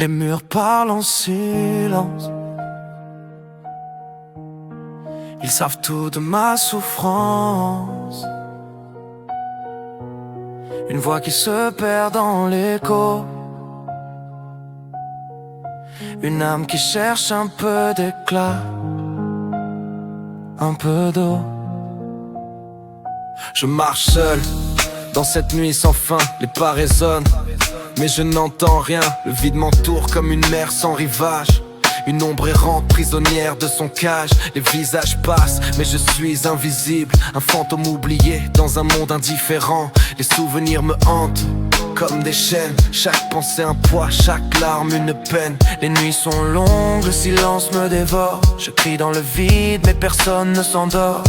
Les murs parlent en silence. Ils savent tout de ma souffrance. Une voix qui se perd dans l'écho. Une âme qui cherche un peu d'éclat, un peu d'eau. Je marche seul dans cette nuit sans fin, les pas résonnent, mais je n'entends rien. Le vide m'entoure comme une mer sans rivage. Une ombre errante, prisonnière de son cage. Les visages passent, mais je suis invisible. Un fantôme oublié dans un monde indifférent. Les souvenirs me hantent comme des chaînes. Chaque pensée un poids, chaque larme une peine. Les nuits sont longues, le silence me dévore. Je crie dans le vide, mais personne ne s'endort.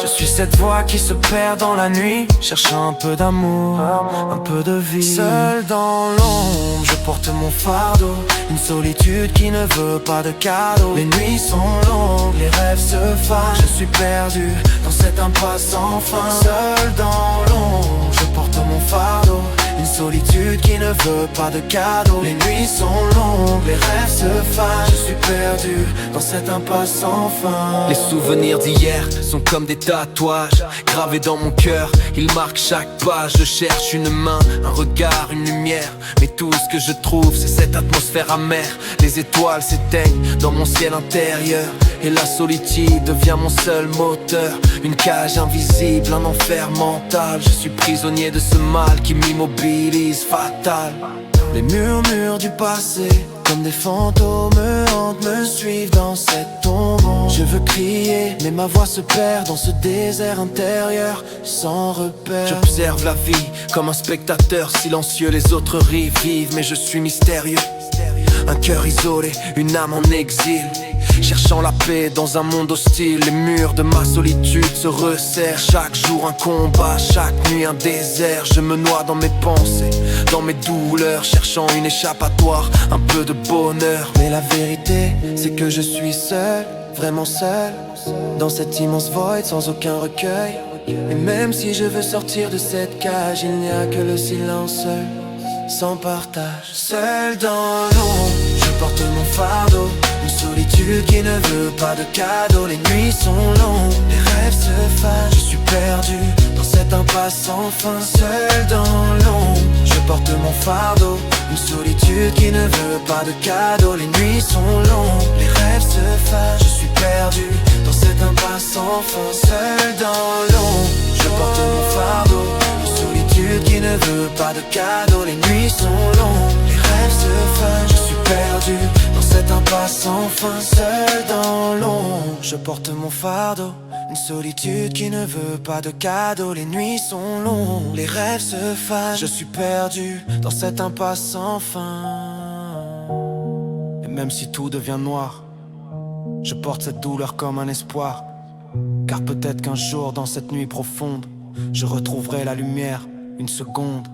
Je suis cette voix qui se perd dans la nuit, cherchant un peu d'amour, un peu de vie. Seul dans l'ombre, je porte mon fardeau. Une solitude qui ne veut pas de cadeau. Les nuits sont longues, les rêves se fanent. Je suis perdu dans cette impasse sans fin. Seul dans l'ombre, je porte mon fardeau. Une solitude qui ne veut pas de cadeau. Les nuits sont longues, les rêves se fanent. Je suis perdu dans cette impasse sans fin. Les souvenirs d'hier sont comme des tatouages gravés dans mon cœur, ils marquent chaque page. Je cherche une main, un regard, une lumière, mais tout ce que je trouve c'est cette atmosphère amère. Les étoiles s'éteignent dans mon ciel intérieur, et la solitude devient mon seul moteur. Une cage invisible, un enfer mental. Je suis prisonnier de ce mal qui m'immobilise, fatal. Les murmures du passé, comme des fantômes hantent, me suivent dans cette tombe. Je veux crier, mais ma voix se perd dans ce désert intérieur, sans repère. J'observe la vie comme un spectateur silencieux. Les autres rient, vivent, mais je suis mystérieux. Un cœur isolé, une âme en exil, cherchant la paix dans un monde hostile. Les murs de ma solitude se resserrent. Chaque jour un combat, chaque nuit un désert. Je me noie dans mes pensées, dans mes douleurs, cherchant une échappatoire, un peu de bonheur. Mais la vérité, c'est que je suis seul, vraiment seul, dans cet immense void sans aucun recueil. Et même si je veux sortir de cette cage, il n'y a que le silence seul, sans partage. Seul dans l'ombre, je porte mon fardeau. Une solitude qui ne veut pas de cadeau. Les nuits sont longues, les rêves se fanent. Je suis perdu dans cette impasse sans fin. Seul dans l'ombre, je porte mon fardeau. Une solitude qui ne veut pas de cadeau. Les nuits sont longues, les rêves se fanent. Je suis perdu dans cette impasse sans fin. Seul dans l'ombre, je porte mon fardeau. Qui ne veut pas de cadeau. Les nuits sont longues, les rêves se fanent. Je suis perdu dans cette impasse sans fin. Seul dans l'ombre, je porte mon fardeau. Une solitude qui ne veut pas de cadeau. Les nuits sont longues, les rêves se fanent. Je suis perdu dans cette impasse sans fin. Et même si tout devient noir, je porte cette douleur comme un espoir. Car peut-être qu'un jour dans cette nuit profonde, je retrouverai la lumière. Une seconde,